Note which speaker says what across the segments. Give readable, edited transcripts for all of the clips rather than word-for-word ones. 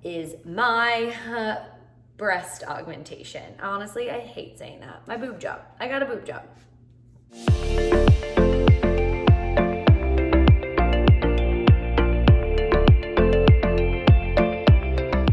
Speaker 1: is my breast augmentation. Honestly, I hate saying that. My boob job. I got a boob job.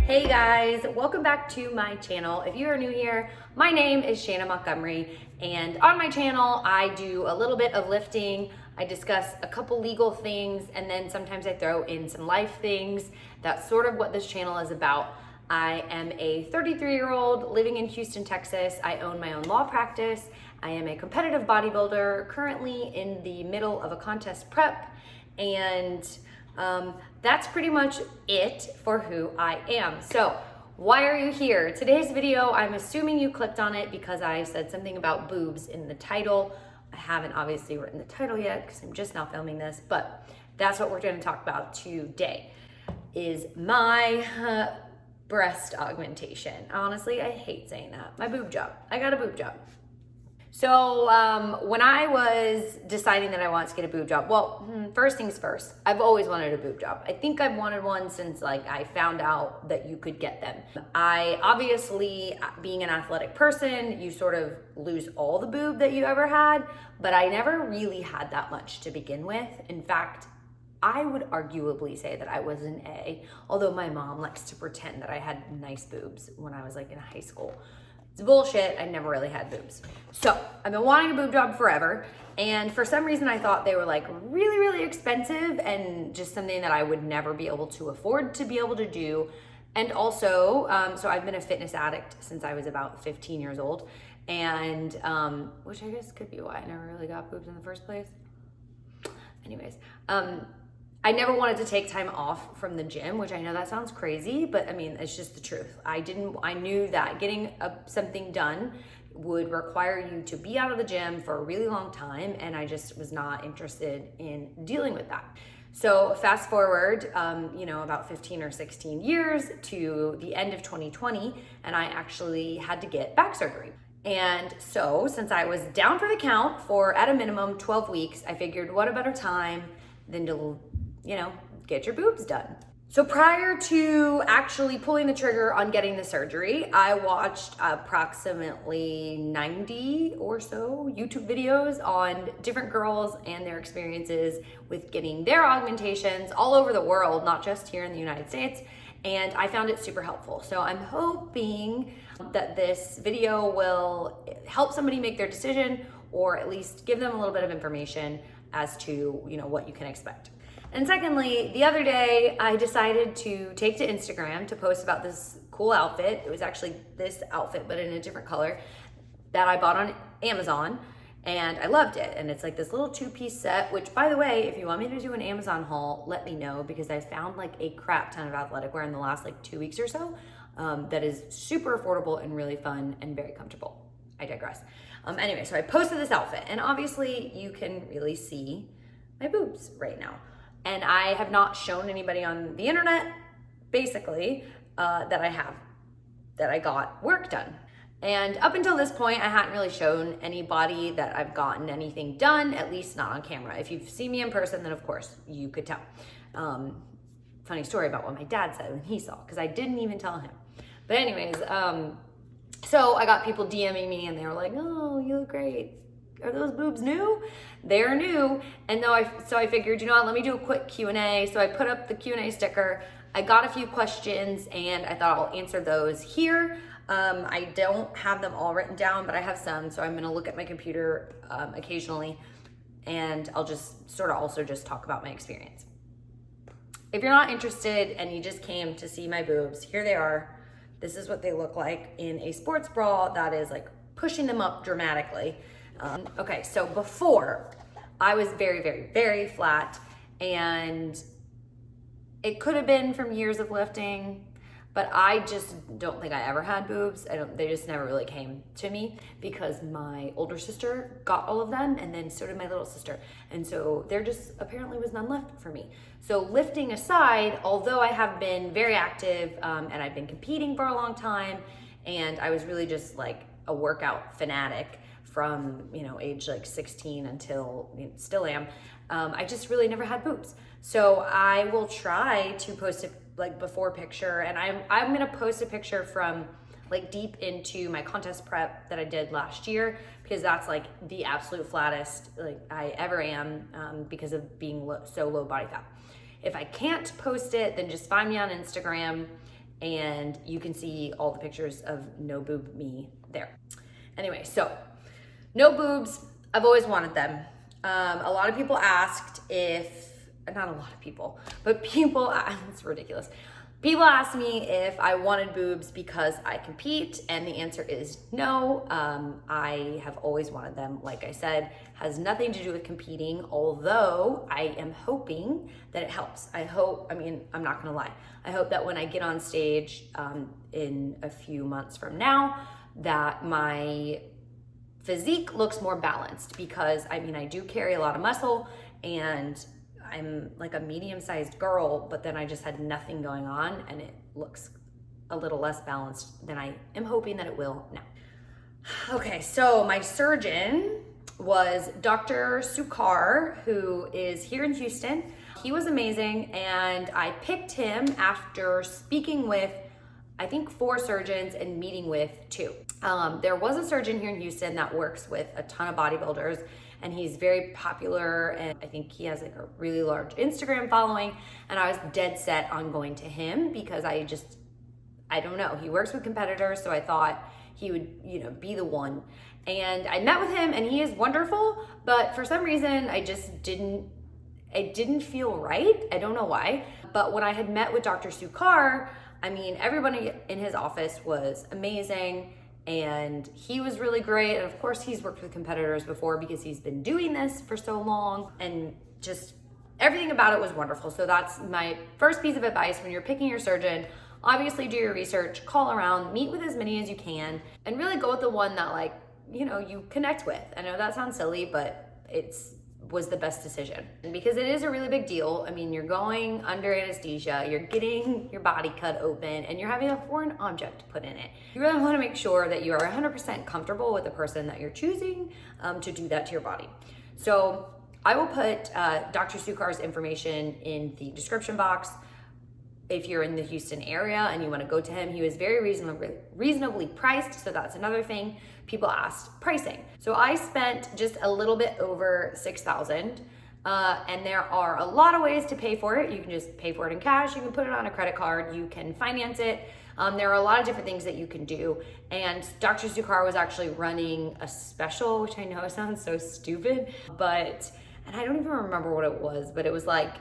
Speaker 1: Hey guys, welcome back to my channel. If you are new here, my name is Shannon Montgomery, and on my channel, I do a little bit of lifting. I discuss a couple legal things, and then sometimes I throw in some life things. That's sort of what this channel is about. I am a 33-year-old living in Houston, Texas. I own my own law practice. I am a competitive bodybuilder, currently in the middle of a contest prep, and that's pretty much it for who I am. So why are you here? Today's video, I'm assuming you clicked on it because I said something about boobs in the title. I haven't obviously written the title yet because I'm just now filming this, but that's what we're going to talk about today, is my breast augmentation. Honestly, I hate saying that. My boob job. I got a boob job. So when I was deciding that I wanted to get a boob job, well, first things first, I've always wanted a boob job. I think I've wanted one since I found out that you could get them. I obviously, being an athletic person, you sort of lose all the boob that you ever had, but I never really had that much to begin with. In fact, I would arguably say that I was an A, although my mom likes to pretend that I had nice boobs when I was in high school. It's bullshit. I never really had boobs. So I've been wanting a boob job forever. And for some reason I thought they were really, really expensive and just something that I would never be able to afford to be able to do. And also, so I've been a fitness addict since I was about 15 years old. And, which I guess could be why I never really got boobs in the first place. Anyways, I never wanted to take time off from the gym, which I know that sounds crazy, but I mean, it's just the truth. I knew that getting something done would require you to be out of the gym for a really long time, and I just was not interested in dealing with that. So fast forward, about 15 or 16 years to the end of 2020, and I actually had to get back surgery. And so since I was down for the count for at a minimum 12 weeks, I figured what a better time than to get your boobs done. So prior to actually pulling the trigger on getting the surgery, I watched approximately 90 or so YouTube videos on different girls and their experiences with getting their augmentations all over the world, not just here in the United States. And I found it super helpful. So I'm hoping that this video will help somebody make their decision, or at least give them a little bit of information as to what you can expect. And secondly, the other day I decided to take to Instagram to post about this cool outfit. It was actually this outfit, but in a different color, that I bought on Amazon, and I loved it. And it's this little two-piece set, which, by the way, if you want me to do an Amazon haul, let me know, because I found a crap ton of athletic wear in the last 2 weeks or so that is super affordable and really fun and very comfortable. I digress. Anyway, so I posted this outfit, and obviously you can really see my boobs right now. And I have not shown anybody on the internet, basically, that I got work done. And up until this point, I hadn't really shown anybody that I've gotten anything done, at least not on camera. If you've seen me in person, then of course you could tell. Funny story about what my dad said when he saw, because I didn't even tell him. But anyways, so I got people DMing me, and they were like, "Oh, you look great. Are those boobs new?" They're new. And so I figured, let me do a quick Q&A. So I put up the Q&A sticker. I got a few questions, and I thought I'll answer those here. I don't have them all written down, but I have some. So I'm gonna look at my computer occasionally, and I'll just sort of also just talk about my experience. If you're not interested and you just came to see my boobs, here they are. This is what they look like in a sports bra that is pushing them up dramatically. Okay, so before, I was very, very, very flat, and it could have been from years of lifting, but I just don't think I ever had boobs. They just never really came to me, because my older sister got all of them, and then so did my little sister. And so there just apparently was none left for me. So lifting aside, although I have been very active, and I've been competing for a long time, and I was really just a workout fanatic from age 16 until still am, I just really never had boobs. So I will try to post a like before picture, and I'm gonna post a picture from like deep into my contest prep that I did last year, because that's like the absolute flattest like I ever am, because of being so low body fat. If I can't post it, then just find me on Instagram and you can see all the pictures of no boob me there. Anyway, so no boobs, I've always wanted them. A lot of people asked not a lot of people, but people, it's ridiculous. People asked me if I wanted boobs because I compete, and the answer is no. I have always wanted them. Like I said, has nothing to do with competing, although I am hoping that it helps. I'm not gonna lie. I hope that when I get on stage in a few months from now, that my physique looks more balanced, because I do carry a lot of muscle and I'm like a medium-sized girl, but then I just had nothing going on and it looks a little less balanced than I am hoping that it will now. Okay, so my surgeon was Dr. Sukkar, who is here in Houston. He was amazing, and I picked him after speaking with, I think, 4 surgeons and meeting with 2. There was a surgeon here in Houston that works with a ton of bodybuilders, and he's very popular, and I think he has like a really large Instagram following, and I was dead set on going to him because I don't know, he works with competitors, so I thought he would, be the one. And I met with him, and he is wonderful, but for some reason it didn't feel right. I don't know why. But when I had met with Dr. Sukkar, everybody in his office was amazing, and he was really great. And of course, he's worked with competitors before because he's been doing this for so long, and just everything about it was wonderful. So that's my first piece of advice when you're picking your surgeon. Obviously, do your research, call around, meet with as many as you can, and really go with the one that you connect with. I know that sounds silly, but was the best decision, because it is a really big deal. You're going under anesthesia, you're getting your body cut open, and you're having a foreign object put in it. You really want to make sure that you are 100% comfortable with the person that you're choosing to do that to your body. So I will put Dr. Sukkar's information in the description box. If you're in the Houston area and you want to go to him, he was very reasonably priced. So that's another thing. People asked pricing. So I spent just a little bit over $6,000. And there are a lot of ways to pay for it. You can just pay for it in cash. You can put it on a credit card. You can finance it. There are a lot of different things that you can do. And Dr. Sukkar was actually running a special, which I know sounds so stupid, and I don't even remember what it was, but it was like,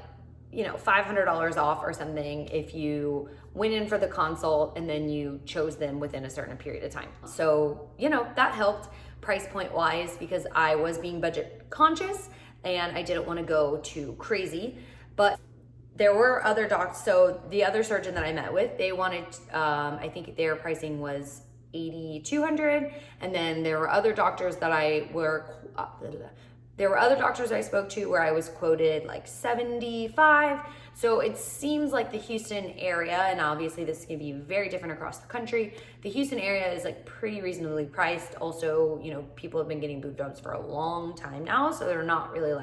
Speaker 1: $500 off or something if you went in for the consult and then you chose them within a certain period of time. So, that helped price point wise, because I was being budget conscious and I didn't want to go too crazy. But there were other docs. So the other surgeon that I met with, they wanted, I think their pricing was $8,200. And then there were other doctors that I spoke to where I was quoted like $75. So it seems like the Houston area, and obviously this can be very different across the country, the Houston area is like pretty reasonably priced. Also, people have been getting boob jobs for a long time now, so they're not really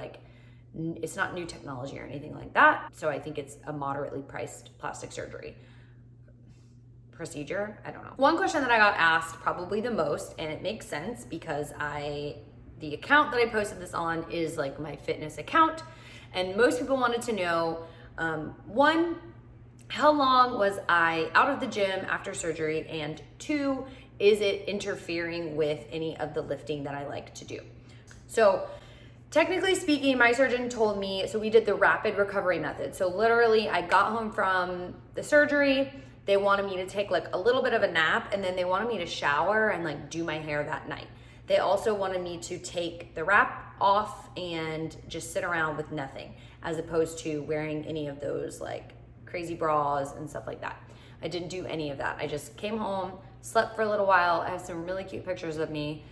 Speaker 1: it's not new technology or anything like that. So I think it's a moderately priced plastic surgery procedure. I don't know. One question that I got asked probably the most, and it makes sense because the account that I posted this on is like my fitness account. And most people wanted to know, 1, how long was I out of the gym after surgery? And 2, is it interfering with any of the lifting that I like to do? So technically speaking, my surgeon told me, so we did the rapid recovery method. So literally I got home from the surgery, they wanted me to take like a little bit of a nap, and then they wanted me to shower and do my hair that night. They also wanted me to take the wrap off and just sit around with nothing, as opposed to wearing any of those crazy bras and stuff like that. I didn't do any of that. I just came home, slept for a little while. I have some really cute pictures of me,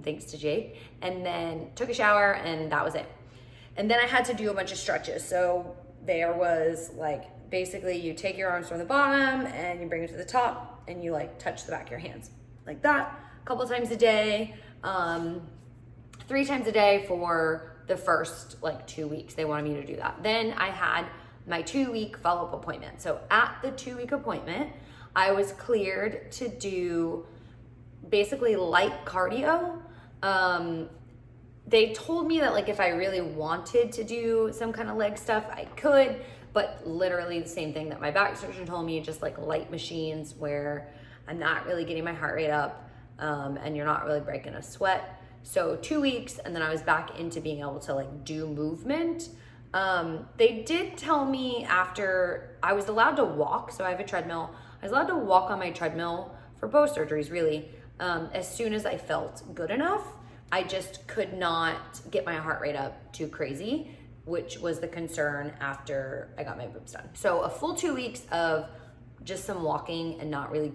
Speaker 1: thanks to Jake, and then took a shower, and that was it. And then I had to do a bunch of stretches. So there was basically you take your arms from the bottom and you bring it to the top, and you touch the back of your hands like that. A couple times a day, 3 times a day for the first 2 weeks. They wanted me to do that. Then I had my 2-week follow-up appointment. So at the 2-week appointment, I was cleared to do basically light cardio. They told me that like if I really wanted to do some kind of leg stuff, I could, but literally the same thing that my back surgeon told me, just like light machines where I'm not really getting my heart rate up, and you're not really breaking a sweat. So 2 weeks, and then I was back into being able to like do movement. They did tell me after I was allowed to walk, so I have a treadmill. I was allowed to walk on my treadmill for both surgeries really, as soon as I felt good enough. I just could not get my heart rate up too crazy, which was the concern after I got my boobs done. So a full 2 weeks of just some walking and not really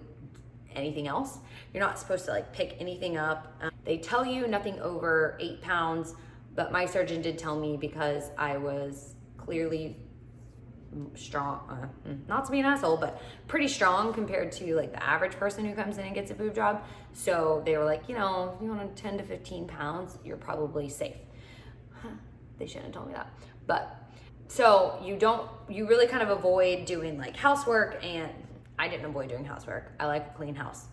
Speaker 1: anything else. You're not supposed to like pick anything up. They tell you nothing over 8 pounds, but my surgeon did tell me because I was clearly strong, not to be an asshole, but pretty strong compared to like the average person who comes in and gets a boob job. So they were like, you know, if you want 10 to 15 pounds, you're probably safe. They shouldn't have told me that. But so you really kind of avoid doing like housework, and I didn't avoid doing housework. I like a clean house.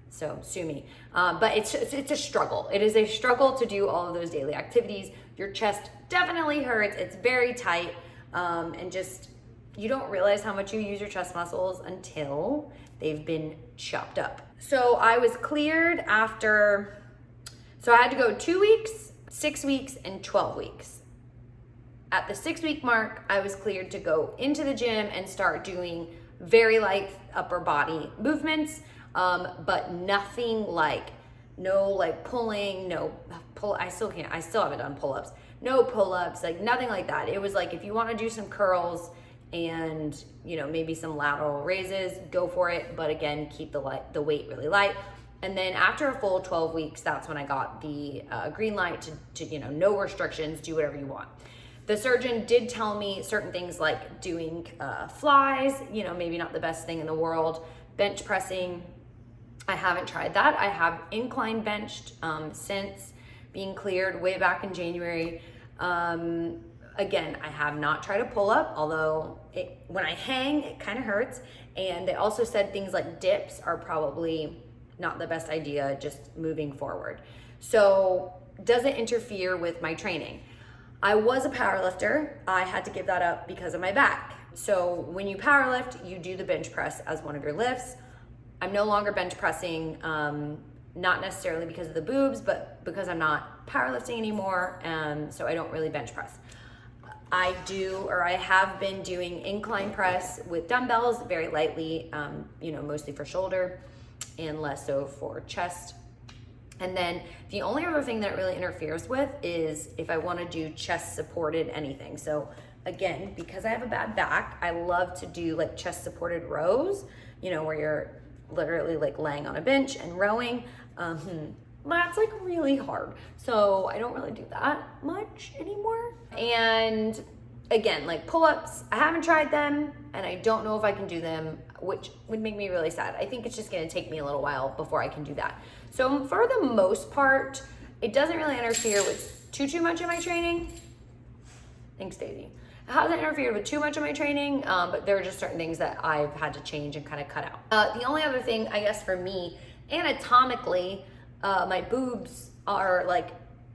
Speaker 1: So sue me. But it's a struggle. It is a struggle to do all of those daily activities. Your chest definitely hurts. It's very tight. And just, you don't realize how much you use your chest muscles until they've been chopped up. So I was cleared after, so I had to go 2 weeks, 6 weeks, and 12 weeks. At the 6-week mark, I was cleared to go into the gym and start doing very light upper body movements, but nothing like, no like pulling, I still haven't done pull-ups. No pull-ups, like nothing like that. It was like, if you want to do some curls and, you know, maybe some lateral raises, go for it. But again, keep the weight really light. And then after a full 12 weeks, that's when I got the green light to, you know, no restrictions, do whatever you want. The surgeon did tell me certain things like doing flies, you know, maybe not the best thing in the world. Bench pressing, I haven't tried that. I have incline benched since being cleared way back in January. Again, I have not tried a pull-up, although when I hang, it kind of hurts. And they also said things like dips are probably not the best idea just moving forward. So does it interfere with my training? I was a powerlifter. I had to give that up because of my back. So when you powerlift, you do the bench press as one of your lifts. I'm no longer bench pressing, not necessarily because of the boobs, but because I'm not powerlifting anymore, so I don't really bench press. I have been doing incline press with dumbbells very lightly, you know, mostly for shoulder and less so for chest. And then the only other thing that it really interferes with is if I want to do chest supported anything. So again, because I have a bad back, I love to do like chest supported rows, you know, where you're literally like laying on a bench and rowing. That's like really hard. So I don't really do that much anymore. And again, like pull-ups, I haven't tried them and I don't know if I can do them, which would make me really sad. I think it's just gonna take me a little while before I can do that. So for the most part, it doesn't really interfere with too much of my training. Thanks, Daisy. It hasn't interfered with too much of my training, but there are just certain things that I've had to change and kind of cut out. The only other thing, I guess for me, anatomically, my boobs are like,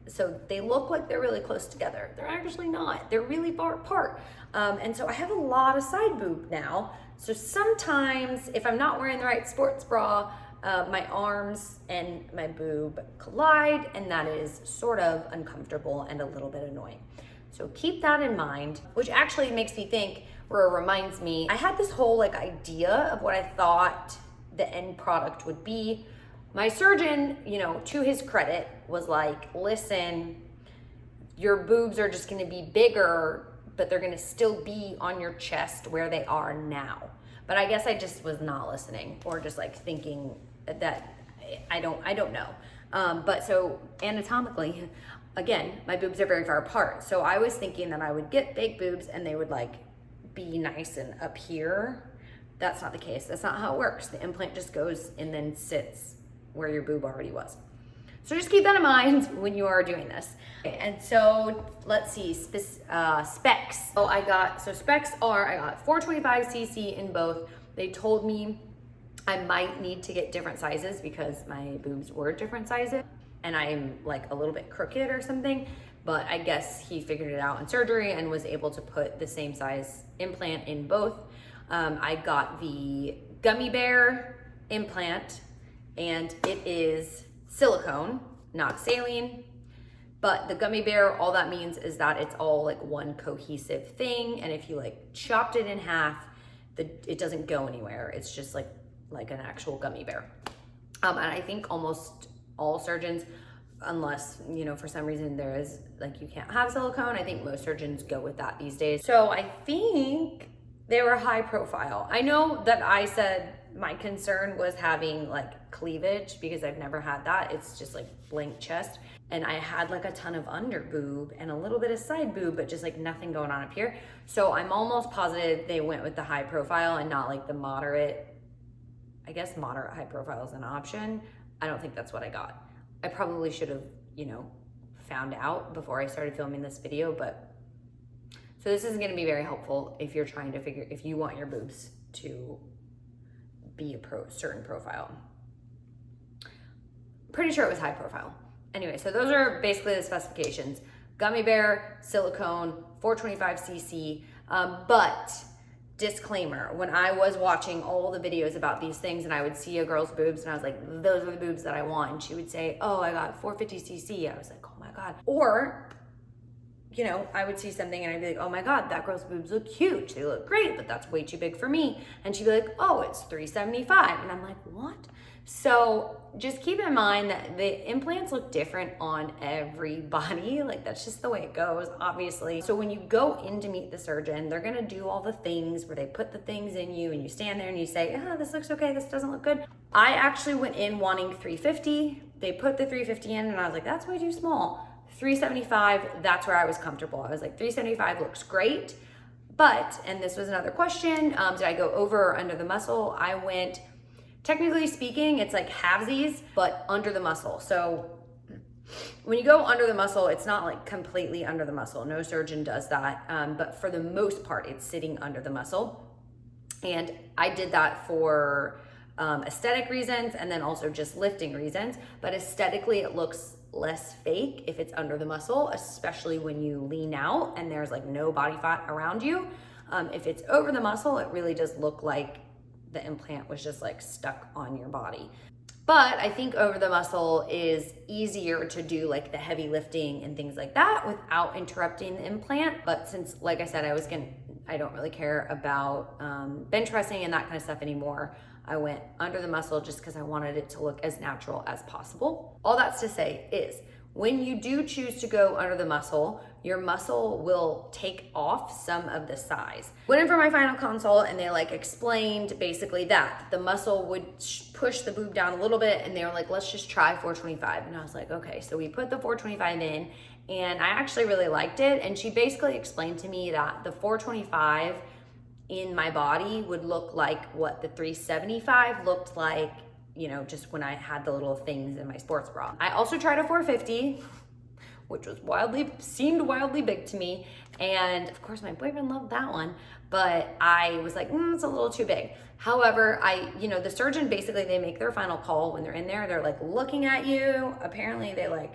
Speaker 1: so they look like they're really close together. They're actually not. They're really far apart. And so I have a lot of side boob now. So sometimes if I'm not wearing the right sports bra, my arms and my boob collide, and that is sort of uncomfortable and a little bit annoying. So keep that in mind, which actually makes me think, or reminds me, I had this whole like idea of what I thought the end product would be. My surgeon, you know, to his credit, was like, listen, your boobs are just gonna be bigger, but they're gonna still be on your chest where they are now. But I guess I just was not listening, or just like thinking that I don't know. But so anatomically, again, my boobs are very far apart. So I was thinking that I would get big boobs and they would like be nice and up here. That's not the case. That's not how it works. The implant just goes and then sits where your boob already was. So just keep that in mind when you are doing this. Okay, and so let's see, specs. So I got 425cc in both. They told me I might need to get different sizes because my boobs were different sizes and I'm like a little bit crooked or something, but I guess he figured it out in surgery and was able to put the same size implant in both. I got the gummy bear implant and it is silicone, not saline, but the gummy bear, all that means is that it's all like one cohesive thing, and if you like chopped it in half, it doesn't go anywhere. It's just like an actual gummy bear. And I think almost all surgeons, unless, you know, for some reason there is like you can't have silicone, I think most surgeons go with that these days. So I think they were high profile. I know that I said my concern was having like cleavage because I've never had that. It's just like blank chest. And I had like a ton of under boob and a little bit of side boob, but just like nothing going on up here. So I'm almost positive they went with the high profile and not like the moderate. I guess moderate high profile is an option. I don't think that's what I got. I probably should have, you know, found out before I started filming this video, but so this is going to be very helpful if you're trying to figure, if you want your boobs to be a certain profile. Pretty sure it was high profile. Anyway, so those are basically the specifications. Gummy bear, silicone, 425cc, but disclaimer, when I was watching all the videos about these things and I would see a girl's boobs and I was like, those are the boobs that I want. And she would say, oh, I got 450cc. I was like, oh my God. Or, you know, I would see something and I'd be like, oh my God, that girl's boobs look huge. They look great, but that's way too big for me. And she'd be like, oh, it's 375. And I'm like, what? So just keep in mind that the implants look different on everybody. Like that's just the way it goes, obviously. So when you go in to meet the surgeon, they're gonna do all the things where they put the things in you and you stand there and you say, ah, this looks okay, this doesn't look good. I actually went in wanting 350. They put the 350 in and I was like, that's way too small. 375, that's where I was comfortable. I was like, 375 looks great. But, and this was another question, did I go over or under the muscle? I went, technically speaking, it's like halvesies, but under the muscle. So when you go under the muscle, it's not like completely under the muscle. No surgeon does that. But for the most part, it's sitting under the muscle. And I did that for aesthetic reasons and then also just lifting reasons. But aesthetically, it looks less fake if it's under the muscle, especially when you lean out and there's like no body fat around you. If it's over the muscle, it really does look like the implant was just like stuck on your body. But I think over the muscle is easier to do like the heavy lifting and things like that without interrupting the implant. But since, like I said, I don't really care about bench pressing and that kind of stuff anymore. I went under the muscle just because I wanted it to look as natural as possible. All that's to say is when you do choose to go under the muscle, your muscle will take off some of the size. Went in for my final consult and they like explained basically that the muscle would push the boob down a little bit and they were like, let's just try 425. And I was like, okay. So we put the 425 in and I actually really liked it. And she basically explained to me that the 425 in my body would look like what the 375 looked like, you know, just when I had the little things in my sports bra. I also tried a 450, which was seemed wildly big to me. And of course my boyfriend loved that one, but I was like, it's a little too big. However, the surgeon, basically they make their final call when they're in there. They're like looking at you. Apparently they like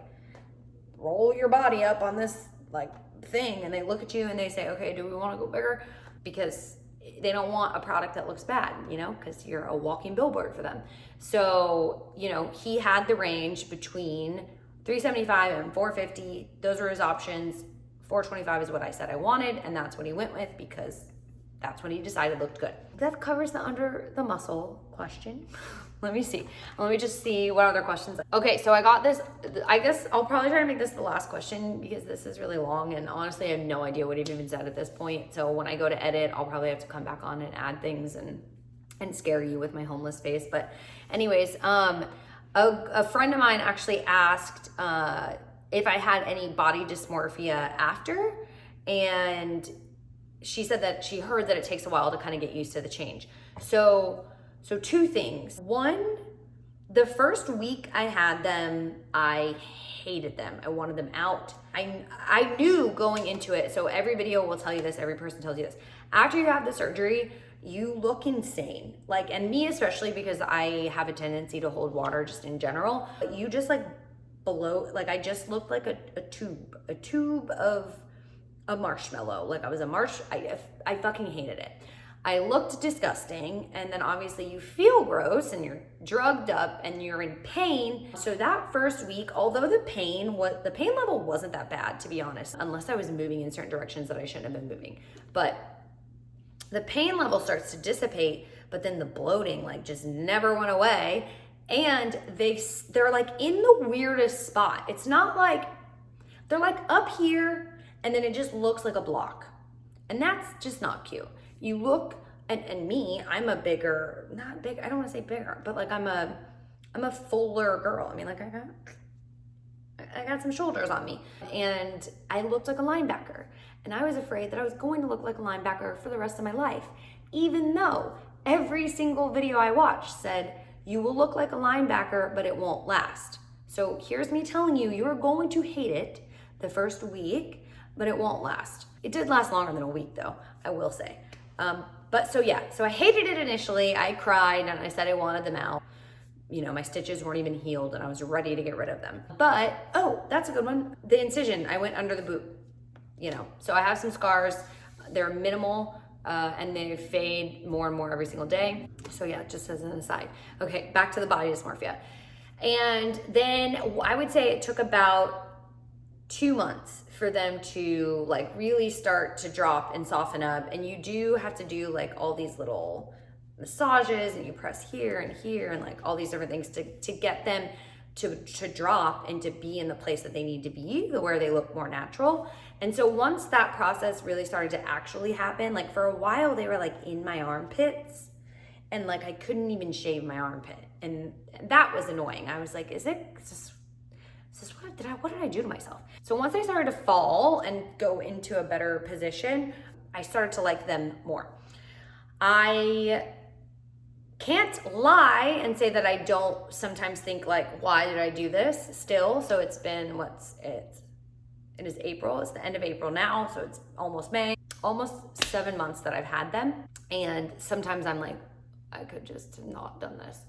Speaker 1: roll your body up on this like thing and they look at you and they say, okay, do we want to go bigger? Because they don't want a product that looks bad, you know, because you're a walking billboard for them. So, you know, he had the range between 375 and 450. Those were his options. 425 is what I said I wanted, and that's what he went with because that's what he decided looked good. That covers the under the muscle question. Let me see. Let me just see what other questions. Okay, so I got this. I guess I'll probably try to make this the last question because this is really long and honestly I have no idea what he even said at this point. So when I go to edit, I'll probably have to come back on and add things and scare you with my homeless face. But anyways, a friend of mine actually asked if I had any body dysmorphia after, and she said that she heard that it takes a while to kind of get used to the change. So two things. One, The first week I had them, I hated them. I wanted them out. I knew going into it, so every video will tell you this, every person tells you this. After you have the surgery, you look insane. Like, and me especially, because I have a tendency to hold water just in general. You just like blow, like I just looked like a tube of a marshmallow. Like I was I fucking hated it. I looked disgusting, and then obviously you feel gross and you're drugged up and you're in pain. So that first week, although the pain level wasn't that bad, to be honest, unless I was moving in certain directions that I shouldn't have been moving. But the pain level starts to dissipate, but then the bloating like just never went away. And they're like in the weirdest spot. It's not like, they're like up here and then it just looks like a block. And that's just not cute. You look, and me, I'm a bigger, not big, I don't want to say bigger, but like I'm a fuller girl. I mean, like I got some shoulders on me, and I looked like a linebacker, and I was afraid that I was going to look like a linebacker for the rest of my life, even though every single video I watched said, you will look like a linebacker, but it won't last. So here's me telling you, you're going to hate it the first week, but it won't last. It did last longer than a week though, I will say. But so yeah, so I hated it initially. I cried and I said I wanted them out. You know, my stitches weren't even healed and I was ready to get rid of them. But, oh, that's a good one. The incision, I went under the boob, you know. So I have some scars. They're minimal and they fade more and more every single day. So yeah, just as an aside. Okay, back to the body dysmorphia. And then I would say it took about 2 months for them to like really start to drop and soften up. And you do have to do like all these little massages, and you press here and like all these different things to get them to drop and to be in the place that they need to be, where they look more natural. And so once that process really started to actually happen, like for a while they were like in my armpits, and like I couldn't even shave my armpit, and that was annoying. I was like, what did I do to myself? So once I started to fall and go into a better position, I started to like them more. I can't lie and say that I don't sometimes think like, why did I do this still? So it's been, it is April, it's the end of April now, so it's almost May, almost 7 months that I've had them. And sometimes I'm like, I could just have not done this.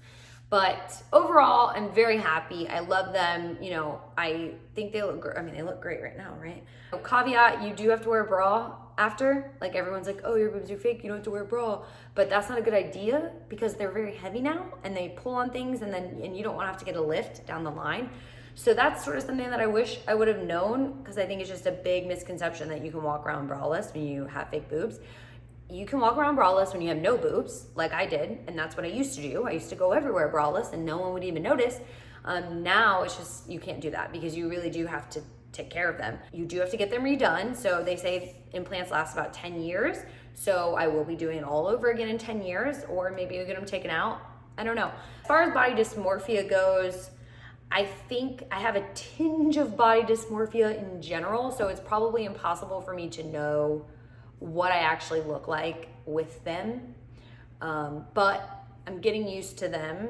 Speaker 1: But overall, I'm very happy. I love them. You know, I think they look great. I mean, they look great right now, right? Caveat, you do have to wear a bra after. Like everyone's like, oh, your boobs are fake, you don't have to wear a bra. But that's not a good idea because they're very heavy now and they pull on things, and you don't want to have to get a lift down the line. So that's sort of something that I wish I would have known, because I think it's just a big misconception that you can walk around braless when you have fake boobs. You can walk around braless when you have no boobs, like I did, and that's what I used to do. I used to go everywhere braless and no one would even notice. Now it's just, you can't do that because you really do have to take care of them. You do have to get them redone. So they say implants last about 10 years. So I will be doing it all over again in 10 years, or maybe you'll get them taken out. I don't know. As far as body dysmorphia goes, I think I have a tinge of body dysmorphia in general. So it's probably impossible for me to know what I actually look like with them, but I'm getting used to them,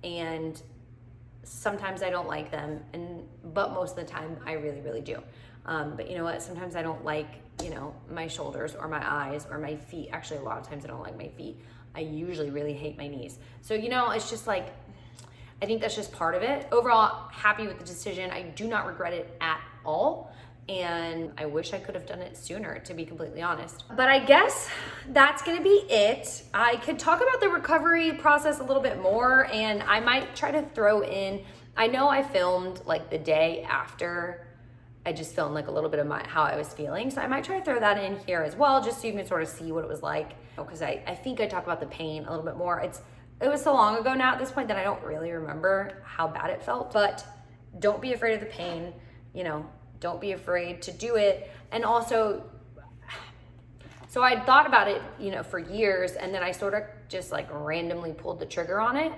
Speaker 1: and sometimes I don't like them, but most of the time I really, really do. But you know what, sometimes I don't like, you know, my shoulders or my eyes or my feet. Actually, a lot of times I don't like my feet. I usually really hate my knees. So, you know, it's just like, I think that's just part of it. Overall, happy with the decision. I do not regret it at all. And I wish I could have done it sooner, to be completely honest. But I guess that's gonna be it. I could talk about the recovery process a little bit more, and I might try to throw in, I know I filmed like the day after, I just filmed like a little bit of how I was feeling. So I might try to throw that in here as well, just so you can sort of see what it was like. Because I think I talk about the pain a little bit more. It was so long ago now at this point that I don't really remember how bad it felt, but don't be afraid of the pain, you know, don't be afraid to do it. And also, so I'd thought about it, you know, for years, and then I sort of just like randomly pulled the trigger on it.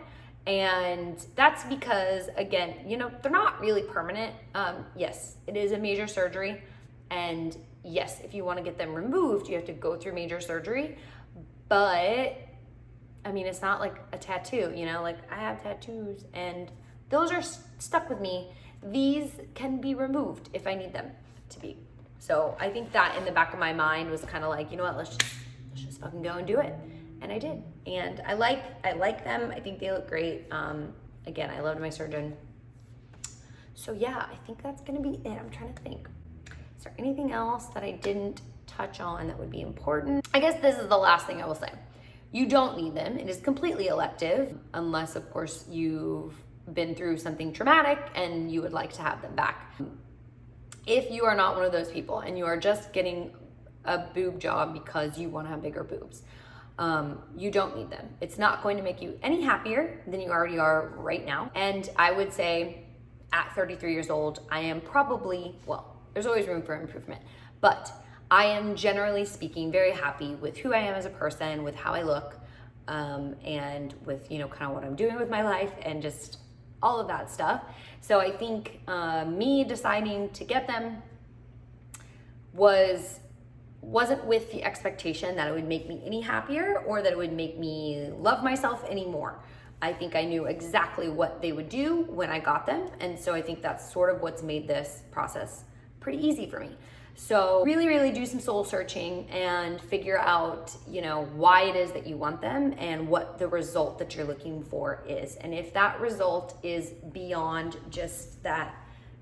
Speaker 1: And that's because, again, you know, they're not really permanent. Yes, it is a major surgery. And yes, if you want to get them removed, you have to go through major surgery. But I mean, it's not like a tattoo, you know, like I have tattoos and those are stuck with me. These can be removed if I need them to be. So I think that in the back of my mind was kind of like, you know what, let's just fucking go and do it. And I did. And I like them. I think they look great. Again, I loved my surgeon. So yeah, I think that's gonna be it. I'm trying to think. Is there anything else that I didn't touch on that would be important? I guess this is the last thing I will say. You don't need them. It is completely elective, unless of course you've been through something traumatic and you would like to have them back. If you are not one of those people and you are just getting a boob job because you want to have bigger boobs, you don't need them. It's not going to make you any happier than you already are right now. And I would say at 33 years old, I am probably, well, there's always room for improvement, but I am generally speaking very happy with who I am as a person, with how I look, and with, you know, kind of what I'm doing with my life and just all of that stuff. So I think me deciding to get them wasn't with the expectation that it would make me any happier or that it would make me love myself anymore. I think I knew exactly what they would do when I got them. And so I think that's sort of what's made this process pretty easy for me. So really, really do some soul searching and figure out, you know, why it is that you want them and what the result that you're looking for is. And if that result is beyond just that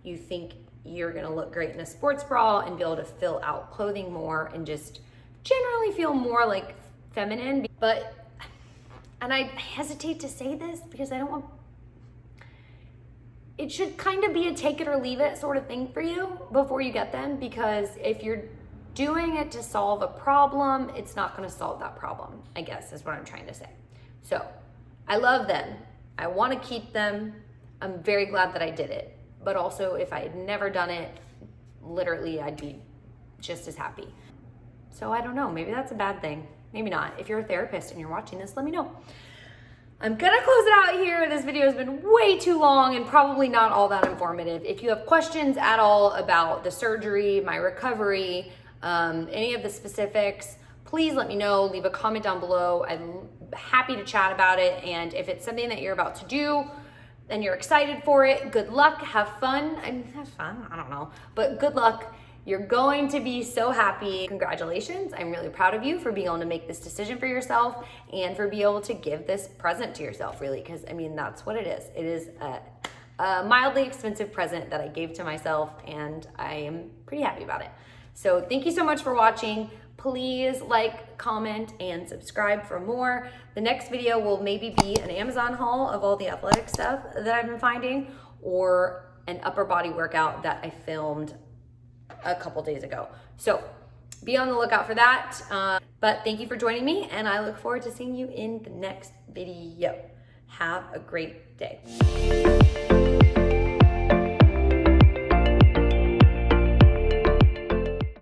Speaker 1: you think you're gonna look great in a sports bra and be able to fill out clothing more and just generally feel more like feminine. And I hesitate to say this because I don't want, it should kind of be a take it or leave it sort of thing for you before you get them, because if you're doing it to solve a problem, it's not gonna solve that problem, I guess is what I'm trying to say. So I love them. I wanna keep them. I'm very glad that I did it. But also if I had never done it, literally I'd be just as happy. So I don't know, maybe that's a bad thing. Maybe not. If you're a therapist and you're watching this, let me know. I'm gonna close it out here. This video has been way too long and probably not all that informative. If you have questions at all about the surgery, my recovery, any of the specifics, please let me know. Leave a comment down below. I'm happy to chat about it. And if it's something that you're about to do and you're excited for it, good luck, have fun. I mean, have fun, I don't know, but good luck. You're going to be so happy. Congratulations. I'm really proud of you for being able to make this decision for yourself and for being able to give this present to yourself, really, because I mean, that's what it is. It is a mildly expensive present that I gave to myself and I am pretty happy about it. So thank you so much for watching. Please like, comment, and subscribe for more. The next video will maybe be an Amazon haul of all the athletic stuff that I've been finding, or an upper body workout that I filmed a couple days ago. So be on the lookout for that. But thank you for joining me and I look forward to seeing you in the next video. Have a great day.